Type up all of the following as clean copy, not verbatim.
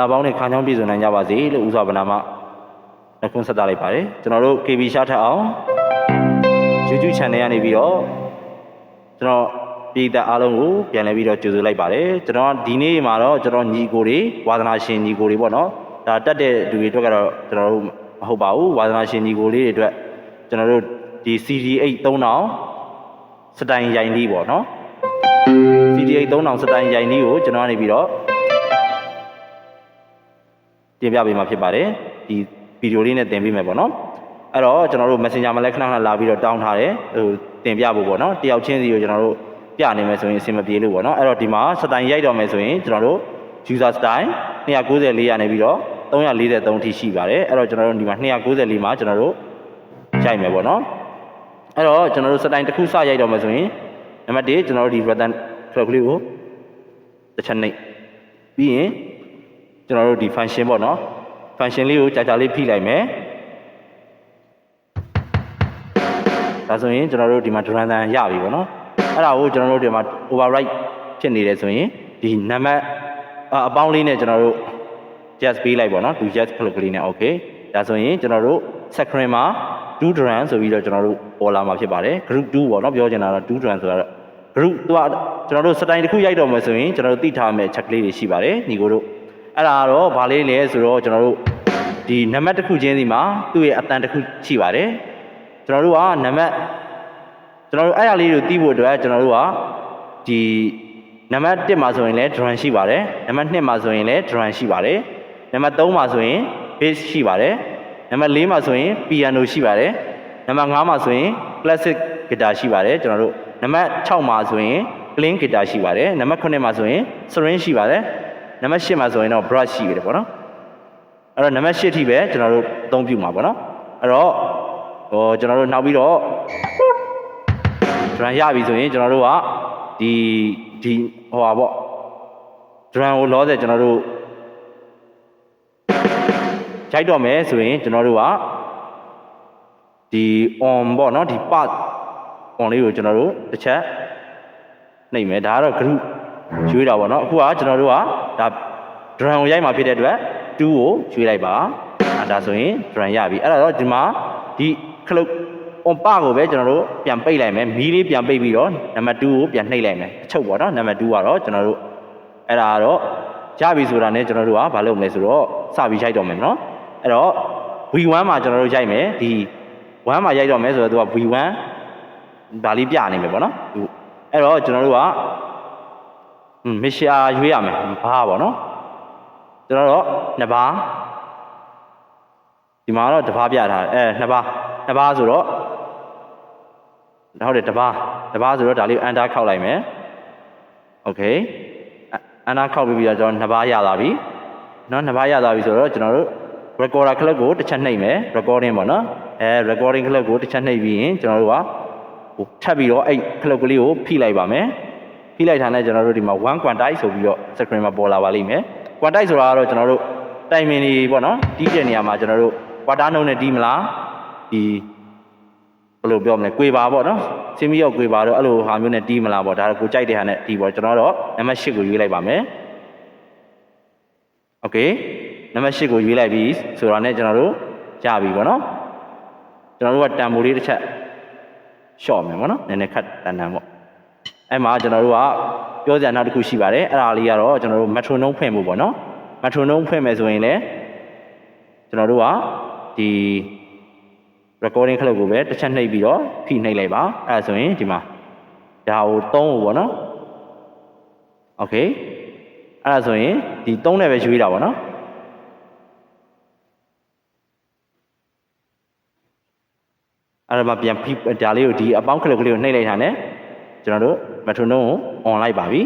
လာပေါင်းနဲ့ခါချောင်းပြည်စုံနိုင်ကြပါစေလို့ဥစွာပနာမနှုတ်ခွန်းဆက်သလိုက်ပါတယ်ကျွန်တော်တို့ KB ရှားထက်အောင် YouTube channel ကနေပြီးတော့ကျွန်တော်ပြည်သက်အားလုံးကိုပြန်လည်ပြီးတော့ကြိုဆိုလိုက်ပါတယ်ကျွန်တော်ဒီနေ့မှာတော့ကျွန်တော်ညီကိုတွေဝါသနာရှင်ညီကိုတွေပေါ့နော်ဒါတက်တဲ့လူတွေအတွက်ကတော့ကျွန်တော်တို့မဟုတ်ပါဘူးဝါသနာရှင်ညီကိုလေးတွေအတွက်ကျွန်တော်တို့ဒီ CD8 3000စတိုင်ရိုင်လေးပေါ့နော် CD8 3000စတိုင်ရိုင်လေးကိုကျွန်တော်ကနေပြီးတော့တင်ပြပေးမှာဖြစ်ပါတယ်ဒီဗီဒီယိုလေးနဲ့တင်ပေးမယ်ပေါ့နော်အဲ့တော့ကျွန်တော်တို့ Messenger မှာလည်းခဏခဏလာပြီးတော့တောင်းထားတယ်ဟိုတင်ပြဖို့ပေါ့နော်တယောက်ချင်းစီကိုကျွန်တော်တို့ပြနေမယ်ဆိုရင်အဆင်မပြေလို့ပေါ့နော်အဲ့တော့ဒီမှာစတိုင်ရိုက်တော့မယ်ဆိုရင်ကျွန်တော်တို့ user style 294ရနေပြီးတော့343အထိရှိပါတယ်အဲ့တော့ကျွန်တော်တို့ဒီမှာ294မှာကျွန်တော်တို့ရိုက်မယ်ပေါ့နော်အဲ့တော့ကျွန်တော်တို့စတိုင်တစ်ခုစရိုက်တော့မယ်ဆိုရင်နံပါတ်1ကျွန်တော်တို့ဒီ button clock လေးကိုတစ်ချက်နှိပ်ပြီးရင်ကျွန်တော်တို့ဒီ function ပေါ့နော် function လေးကိုကြာလေးဖိလိုက်မယ်ဒါဆိုရင်ကျွန်တော်တို့ဒီမှာ drum တန်ရပြီပေါ့နော်အဲ့ဒါကိုကျွန်တော်တို့ဒီမှာ override ဖြစ်နေတယ်ဆိုရင်ဒီနံပါတ်အပေါင်းလေးနဲ့ကျွန်တော်တို့ just ပေးလိုက်ပေါ့နော်ဒီ just click လေးနဲ့ okay ဒါဆိုရင်ကျွန်တော်တို့ screen မှာ do drum ဆိုပြီးတော့ကျွန်တော်တို့ပေါ်လာမှာဖြစ်ပါတယ် group 2ပေါ့နော်ပြောချင်တာတော့ do drum ဆိုတာတော့ group သူကကျွန်တော်တို့စတိုင်တစ်ခုရိုက်တော့မယ်ဆိုရင်ကျွန်တော်တို့သိထားမယ် check လေးတွေရှိပါတယ်ညီကိုတို့အဲ့ဒါကတော့ဗာလေးလဲဆိုတော့ကျွန်တော်တို့ဒီနံပါတ်တစ်ခုချင်းစီမှာသူ့ရဲ့အတန်တစ်ခုရှိပါတယ်ကျွန်တော်တို့ကနံပါတ်ကျွန်တော်တို့အဲ့အရာလေးကိုသိဖို့အတွက်ကျွန်တော်တို့ကဒီနံပါတ်1မှာဆိုရင်လည်း drum ရှိပါတယ်နံပါတ်2မှာဆိုရင်လည်း drum ရှိပါတယ်နံပါတ်3မှာဆိုရင် bass ရှိပါတယ်နံပါတ်4မှာဆိုရင် piano ရှိပါတယ်နံပါတ်5မှာဆိုရင် classic guitar ရှိပါတယ်ကျွန်တော်တို့နံပါတ်6မှာဆိုရင် clean guitar ရှိပါတယ်နံပါတ်9မှာဆိုရင် string ရှိပါတယ်နံပါတ်10မှာဆိုရင်တော့ brush ရှိတယ်ပေါ့နော်အဲ့တော့နံပါတ်10အထိပဲကျွန်တော်တို့အသုံးပြုမှာပေါ့နော်အဲ့တော့ကျွန်တော်တို့နောက်ပြီးတော့ drum ရပြီဆိုရင်ကျွန်တော်တို့ကဒီဟိုပါပေါ့ drum ကိုလောဆယ်ကျွန်တော်တို့ရိုက်တော့မယ်ဆိုရင်ကျွန်တော်တို့ကဒီ on ပေါ့နော်ဒီ part on လေးကိုကျွန်တော်တို့တစ်ချက်နှိပ်မယ်ဒါကတော့ group ရွေးတာပေါ့နော်အခုကကျွန်တော်တို့ကဒါ drum ကိုရိုက်မှာဖြစ်တဲ့အတွက်2ကိုရွေးလိုက်ပါဒါဆိုရင် drum ရပြီအဲ့ဒါတော့ဒီမှာဒီ clock on ပကိုပဲကျွန်တော်တို့ပြန်ပိတ်လိုက်မယ်မီးလေးပြန်ပိတ်ပြီးတော့နံပါတ်2ကိုပြန်နှိပ်လိုက်မယ်အချုပ်ပေါ့နော်နံပါတ်2ကတော့ကျွန်တော်တို့အဲ့ဒါကတော့ရပြီဆိုတာနဲ့ကျွန်တော်တို့ကဘာလုပ်မလဲဆိုတော့စပြီးရိုက်တော့မယ်နော်အဲ့တော့ V1 မှာကျွန်တော်တို့ရိုက်မယ်ဒီ1မှာရိုက်တော့မယ်ဆိုတော့သူက V1 ဒါလေးပြနေမယ်ပေါ့နော်အဲ့တော့ကျွန်တော်တို့ကမရှာရွေးရမယ်ဘာပေါ့နော်ကျွန်တော်တို့2ပါးဒီမှာတော့တစ်ပါးပြထားတယ်2ပါးဆိုတော့ဟုတ်တယ်တစ်ပါးဆိုတော့ဒါလေး enter ခောက်လိုက်မယ် okay enter ခောက်ပြီးတော့ကျွန်တော်2ပါးရလာပြီနော်2ပါးရလာပြီဆိုတော့ကျွန်တော်တို့ recorder clip ကိုတစ်ချက်နှိပ်မယ် recording ပေါ့နော်recording clip ကိုတစ်ချက်နှိပ်ပြီးရင်ကျွန်တော်တို့ကထပ်ပြီးတော့အဲ့ clip ကလေးကိုဖိလိုက်ပါမယ်ဖိလိုက်ထားတဲ့ကျွန်တော်တို့ဒီမှာ1 quantite ဆိုပြီးတော့ screen မှာပေါ်လာပါလိမ့်မယ် quantite ဆိုတာကတော့ကျွန်တော်တို့ timing တွေပေါ့နော်တီးတဲ့နေရာမှာကျွန်တော်တို့ quarter နှုန်းနဲ့တီးမလားဒီဘယ်လိုပြောမလဲကွေပါပေါ့နော်စင်းမီရောက်ကွေပါတော့အဲ့လိုဟာမျိုးနဲ့တီးမလားပေါ့ဒါကိုကြိုက်တဲ့ဟာနဲ့တီးပေါ့ကျွန်တော်တော့နံပါတ်8ကိုရွေးလိုက်ပါမယ် okay နံပါတ်8ကိုရွေးလိုက်ပြီဆိုတော့ねကျွန်တော်တို့ရပြီပေါ့နော်ကျွန်တော်တို့ကတန်ဖိုးလေးတစ်ချက်ရှော့မယ်ပေါ့နော်နည်းနည်းခတ်တန်ပေါ့အဲ့မှာကျွန်တော်တို့ကပြောစရာနောက်တစ်ခုရှိပါတယ်အဲ့ဒါလေးကတော့ကျွန်တော်တို့ metronome ဖွင့်ဖို့ပေါ့နော် metronome ဖွင့်မယ်ဆိုရင်လည်းကျွန်တော်တို့ကဒီ recording ခလုတ်ကိုပဲတစ်ချက်နှိပ်ပြီးတော့ဖိနှိပ်လိုက်ပါအဲ့ဒါဆိုရင်ဒီမှာဒါကို3ကိုပေါ့နော် okay အဲ့ဒါဆိုရင်ဒီ3နဲ့ပဲရွေးတာပေါ့နော်အဲ့ဒါမှပြန်ဖိဒါလေးကိုဒီအပေါင်းခလုတ်ကလေးကိုနှိပ်လိုက်တာနဲ့ကျွန်တော်တို့ metronome ကို on လိုက်ပါပြီ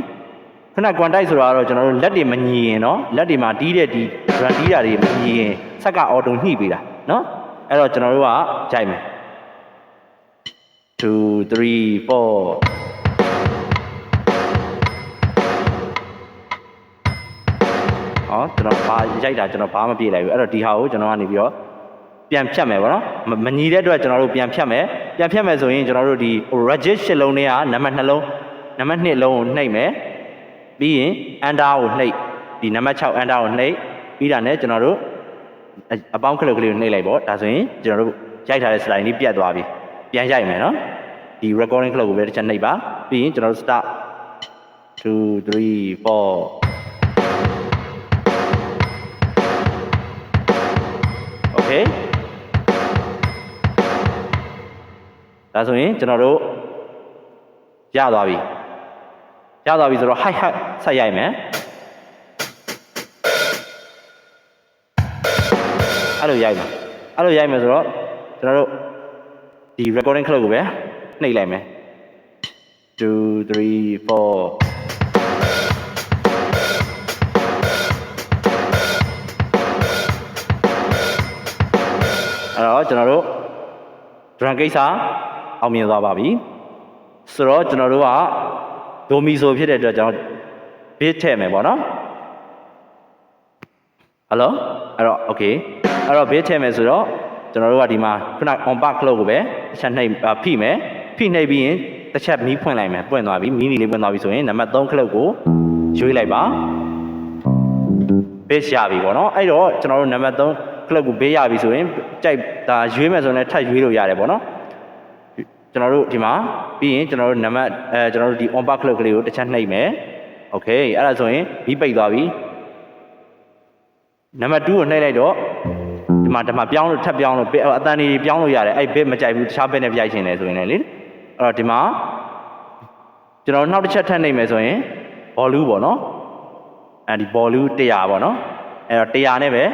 ခဏ quantite ဆိုတာကတော့ကျွန်တော်တို့လက်တွေမညီရင်เนาะလက်တွေမှာတီးတဲ့ဒီ drum တီးတာတွေမညီရင်ဆက်က auto ညှိပေးတာเนาะအဲ့တော့ကျွန်တော်တို့ကကြိုက်မယ်2 3 4ကျွန်တော်ဘာရိုက်တာကျွန်တော်ဘာမပြေးလိုက်ဘူးအဲ့တော့ဒီဟာကိုကျွန်တော်ကနေပြီးတော့ပြန်ဖြတ်မယ်ပေါ့နော်မညီတဲ့အတွက်ကျွန်တော်တို့ပြန်ဖြတ်မယ်ဆိုရင်ကျွန်တော်တို့ဒီ register ရှစ်လုံးနဲ့ကနံပါတ်2လုံးနံပါတ်2လုံးကိုနှိပ်မယ်ပြီးရင် enter ကိုနှိပ်ဒီနံပါတ်6 enter ကိုနှိပ် ပြီးတာနဲ့ကျွန်တော်တို့အပေါင်းခလုတ်ကလေးကိုနှိပ်လိုက်ပေါ့ဒါဆိုရင်ကျွန်တော်တို့ရိုက်ထားတဲ့ slide လေးပြတ်သွားပြီပြန်ရိုက်မယ်နော်ဒီ recording ခလုတ်ကိုပဲတစ်ချက်နှိပ်ပါပြီးရင်ကျွန်တော်တို့ start 2 3 4 okay ဒါဆိုရင်ကျွန်တော်တို့ရသွားပြီဆိုတော့ high ဆက်ရိုက်မယ်အဲ့လိုရိုက်မယ်ဆိုတော့ကျွန်တော်တို့ဒီ recording ခလုတ်ကိုပဲနှိပ်လိုက်မယ်2 3 4အဲ့တော့ကျွန်တော်တို့ drum ကိစ္စအောင်မြင်သွားပါပြီဆိုတော့ကျွန်တော်တို့ကဒိုမီဆိုဖြစ်တဲ့အတွက်ကျွန်တော် bit ထည့်မယ်ပေါ့နော် hello အဲ့တော့ okay အဲ့တော့ bit ထည့်မယ်ဆိုတော့ကျွန်တော်တို့ကဒီမှာခုန on back ခလုတ်ကိုပဲတစ်ချက်နှိပ်ဖိမယ်ဖိနှိပ်ပြီးရင်တစ်ချက်မီးဖွင့်လိုက်မယ်ပွင့်သွားပြီမီးနီလေးပွင့်သွားပြီဆိုရင်နံပါတ်3ခလုတ်ကိုရွေးလိုက်ပါ bit ရပြီပေါ့နော်အဲ့တော့ကျွန်တော်တို့နံပါတ်3ခလုတ်ကို bit ရပြီဆိုရင်ကြိုက်ဒါရွေးမယ်ဆိုရင်လည်းထပ်ရွေးလို့ရတယ်ပေါ့နော်ကျွန်တော်တို့ဒီမှာပြီးရင်ကျွန်တော်တို့နံပါတ်ကျွန်တော်တို့ဒီ on back ခလုတ်ကလေးကိုတစ်ချက်နှိပ်မယ်โอเคအဲ့ဒါဆိုရင်မီးပိတ်သွားပြီနံပါတ်2ကိုနှိပ်လိုက်တော့ဒီမှာပြောင်းလို့ထပ်ပြောင်းလို့အတန်ကြီးပြောင်းလို့ရတယ်အဲ့ bit မကြိုက်ဘူးတခြား bit နဲ့ပြိုက်ချင်တယ်ဆိုရင်လည်းလေအဲ့တော့ဒီမှာကျွန်တော်နောက်တစ်ချက်ထပ်နှိပ်မယ်ဆိုရင် volume ပေါ့နော်အဲ့ဒီ volume 100ပေါ့နော်အဲ့တော့100နဲ့ပဲ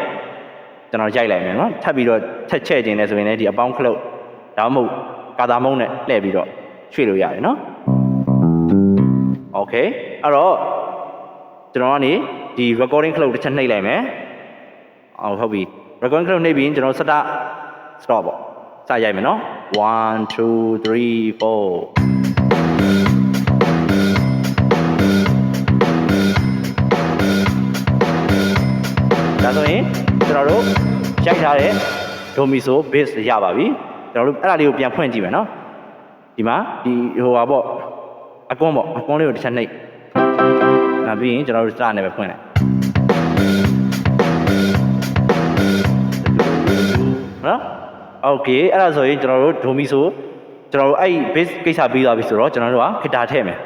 ကျွန်တော်ရိုက်လိုက်မယ်နော်ထပ်ပြီးတော့ထက်ချဲ့ခြင်းလဲဆိုရင်လည်းဒီအပေါင်းခလုတ်ဒါမှမဟုတ်ကာတာမုံနဲ့လှည့်ပြီးတော့ရွှေ့လို့ရတယ်နော်โอเคအဲ့တော့ကျွန်တော်ကနေဒီ recording ခလုတ်တစ်ချက်နှိပ်လိုက်မယ်ဟုတ်ပြီ recording ခလုတ်နှိပ်ပြီးရင်ကျွန်တော် start stop ပေါ့စရိုက်မယ်နော်1 2 3 4ဒါဆိုရင်ကျွန်တော်တို့ရိုက်ထားတဲ့ဒိုမီဆို base ရပါပြီကျွန်တော်တို့အဲ့ဒါလေးကိုပြန်ဖွင့်ကြည့်မယ်နော်ဒီမှာဒီဟိုပါပေါ့အကွန်းလေးကိုတစ်ချက်နှိပ်ပြီးရင်ကျွန်တော်တို့ start နဲ့ပဲဖွင့်လိုက်နော်โอเคအဲ့ဒါဆိုရင်ကျွန်တော်တို့ဒိုမီဆိုကျွန်တော်တို့အဲ့ base ကိစ္စပြီးသွားပြီဆိုတော့ကျွန်တော်တို့ကဂီတာထည့်မယ်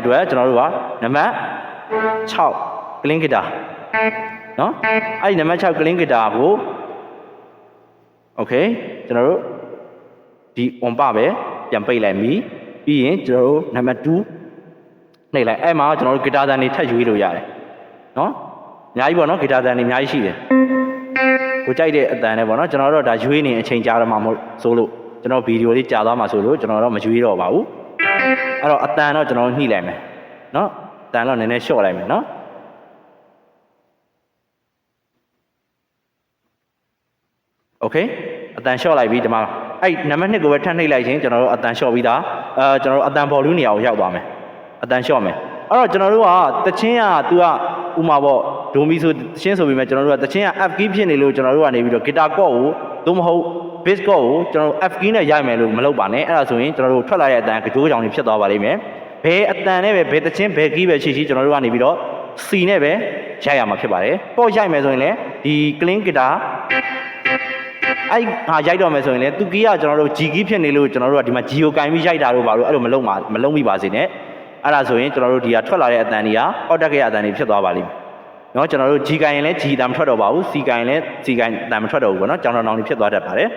အတွက်ကျွန်တော်တို့ကနံပါတ်6 clean guitar နော်အဲ့ဒီနံပါတ်6 clean guitar ကိုโอเคကျွန်တော်တို့ဒီ on ပါပဲပြန်ပိတ်လိုက်ပြီပြီးရင်ကျွန်တော်တို့နံပါတ်2နှိပ်လိုက်အဲ့မှာကျွန်တော်တို့ guitar တန်တွေထပ်ရွေးလို့ရတယ်နော်အများကြီးပေါ့နော် guitar တန်တွေအများကြီးရှိတယ်ကိုကြိုက်တဲ့အတန်နဲ့ပေါ့နော်ကျွန်တော်တို့ဒါရွေးနေအချိန်ကြာတော့မှမဟုတ်ဆိုလို့ကျွန်တော်ဗီဒီယိုလေးကြာသွားမှာဆိုလို့ကျွန်တော်တော့မရွေးတော့ပါဘူးအဲ့တော့အတန်တော့ကျွန်တော်ညှိလိုက်မယ်နော်အတန်တော့နည်းနည်းလျှော့လိုက်မယ်နော်โอเคအတန်လျှော့လိုက်ပြီဒီမှာအဲ့နံပါတ်2ကိုပဲထပ်နှိပ်လိုက်ရင်ကျွန်တော်တို့အတန်လျှော့ပြီးသားကျွန်တော်တို့အတန်ဘော်လူးနေရာကိုရောက်သွားမယ်အတန်လျှော့မယ်အဲ့တော့ကျွန်တော်တို့ကတချင်းက तू ကဥမာပေါ့ဒိုမီဆိုတချင်းဆိုပြီးမှကျွန်တော်တို့ကတချင်းက F key ဖြစ်နေလို့ကျွန်တော်တို့ကနေပြီးတော့ guitar chord ကိုသို့မဟုတ် bass chord ကိုကျွန်တော်တို့ F key နဲ့ရိုက်မယ်လို့မလုပ်ပါနဲ့အဲ့ဒါဆိုရင်ကျွန်တော်တို့ထွက်လာတဲ့အတန်ကြိုးကြောင်တွေဖြစ်သွားပါလိမ့်မယ်ဘယ်အတန်နဲ့ပဲဘယ်တချင်းဘယ် key ပဲရှိကျွန်တော်တို့ကနေပြီးတော့ C နဲ့ပဲရိုက်ရမှာဖြစ်ပါတယ်ပေါ့ရိုက်မယ်ဆိုရင်လည်းဒီ clean guitar အဲ့ဟာရိုက်တော့မယ်ဆိုရင်လည်းသူကီးကကျွန်တော်တို့ G key ဖြစ်နေလို့ကျွန်တော်တို့ကဒီမှာ G ကိုကင်ပြီးရိုက်တာလို့ပါလို့အဲ့လိုမလုံးမိပါစေနဲ့အဲ့ဒါဆိုရင်ကျွန်တော်တို့ဒီကထွက်လာတဲ့အတန်တွေကအောက်တက်ခဲ့အတန်တွေဖြစ်သွားပါလိမ့်မယ်เนาะကျွန်တော်တို့ G ကိုင်ရင်လည်း G အတန်မထွက်တော့ပါဘူး C ကိုင်ရင်လည်း C ကိုင်အတန်မထွက်တော့ဘူးပေါ့เนาะကြောင်တောင်တွေဖြစ်သွားတတ်ပါတယ်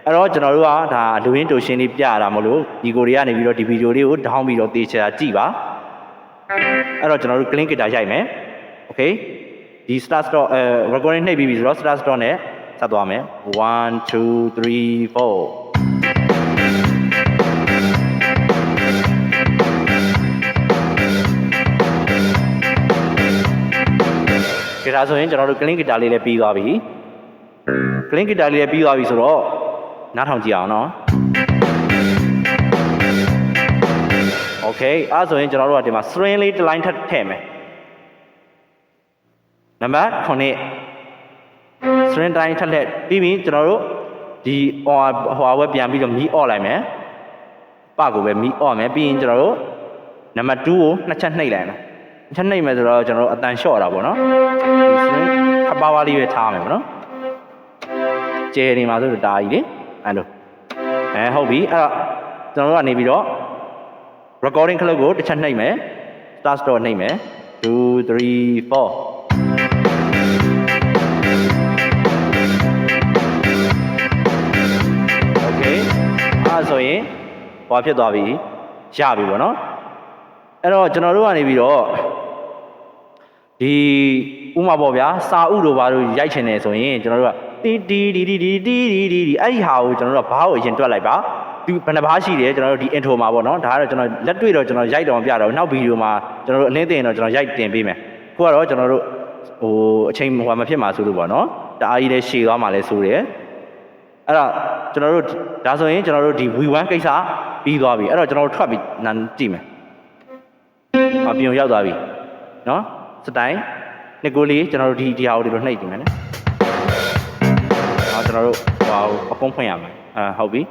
အဲ့တော့ကျွန်တော်တို့ကဒါလူရင်းတူရှင်းလေးပြရတာမလို့ဒီကိုတွေကနေပြီးတော့ဒီဗီဒီယိုလေးကိုဒေါင်းပြီးတော့တေချာကြည့်ပါအဲ့တော့ကျွန်တော်တို့ clean guitar ရိုက်မယ် okay ဒီ start stop recording နှိပ်ပြီးပြီဆိုတော့ start stop နဲ့ဆက်သွားမယ်1 2 3 4ဂီတာဆိုရင်ကျွန်တော်တို့ clean guitar လေးလည်းပြီးသွားပြီ clean guitar လေးလည်းပြီးသွားပြီဆိုတော့နားထောင်ကြည့်အောင်နော် okay အဲ့ဆိုရင်ကျွန်တော်တို့ကဒီမှာ string လေးတစ် line ထပ်ထည့်မယ်နံပါတ်9 string line ထပ်လက်ပြီးပြီကျွန်တော်တို့ဒီဟိုဝက်ပြန်ပြီးတော့မီးအော့လိုက်မယ်ပကိုပဲမီးအော့မယ်ပြီးရင်ကျွန်တော်တို့နံပါတ်2ကိုနှစ်ချက်နှိပ်လိုက်မယ် ချက်နှိပ်မယ်ဆိုတော့ကျွန်တော်တို့အတန်လျှော့တာပေါ့နော်ဒီစရင်ခပ်ပါးပါးလေးပဲထားမယ်ပေါ့နော်ကျဲနေမှာဆိုတော့တာကြီးလေအဲ့လိုဟုတ်ပြီအဲ့တော့ကျွန်တော်တို့ကနေပြီးတော့ recording ခလုတ်ကိုတစ်ချက်နှိပ်မယ် start stop နှိပ်မယ်2 3 4 okay အဲ့ဆိုရင်ဟောဖြစ်သွားပြီရပြီပေါ့နော်အဲ့တော့ကျွန်တော်တို့ကနေပြီးတော့ဒီဥမာပေါ့ဗျာစာဥတို့ဘာလို့ရိုက်ချင်တယ်ဆိုရင်ကျွန်တော်တို့ကတီအဲ့ဒီဟာကိုကျွန်တော်တို့ကဘားကိုအရင်တွက်လိုက်ပါဒီဘယ်နှဘားရှိတယ်ကျွန်တော်တို့ဒီ intro မှာပေါ့နော်ဒါကတော့ကျွန်တော်လက်တွေ့တော့ကျွန်တော်ရိုက်တော်ပြတော့နောက်ဗီဒီယိုမှာကျွန်တော်တို့အလင်းတင်တော့ကျွန်တော်ရိုက်တင်ပေးမယ်ခုကတော့ကျွန်တော်တို့ဟိုအချိန်ဟိုမဖြစ်မှာဆိုလို့ပေါ့နော်တအားကြီးလည်းရှည်သွားမှာလည်းဆိုတယ်အဲ့တော့ကျွန်တော်တို့ဒါဆိုရင်ကျွန်တော်တို့ဒီ V1 ကိစ္စပြီးသွားပြီအဲ့တော့ကျွန်တော်တို့ထွက်ပြီးနန်းကြည့်မယ်အပြင်ရောက်သွားပြီနော်စတိုင်နှစ်ကိုလေးကျွန်တော်တို့ဒီဟာကိုဒီလိုနှိပ်ကြည့်မယ်နော်ကျွန်တော်တို့ဟိုအကုန်းဖွင့်ရမယ်ဟုတ်ပြီ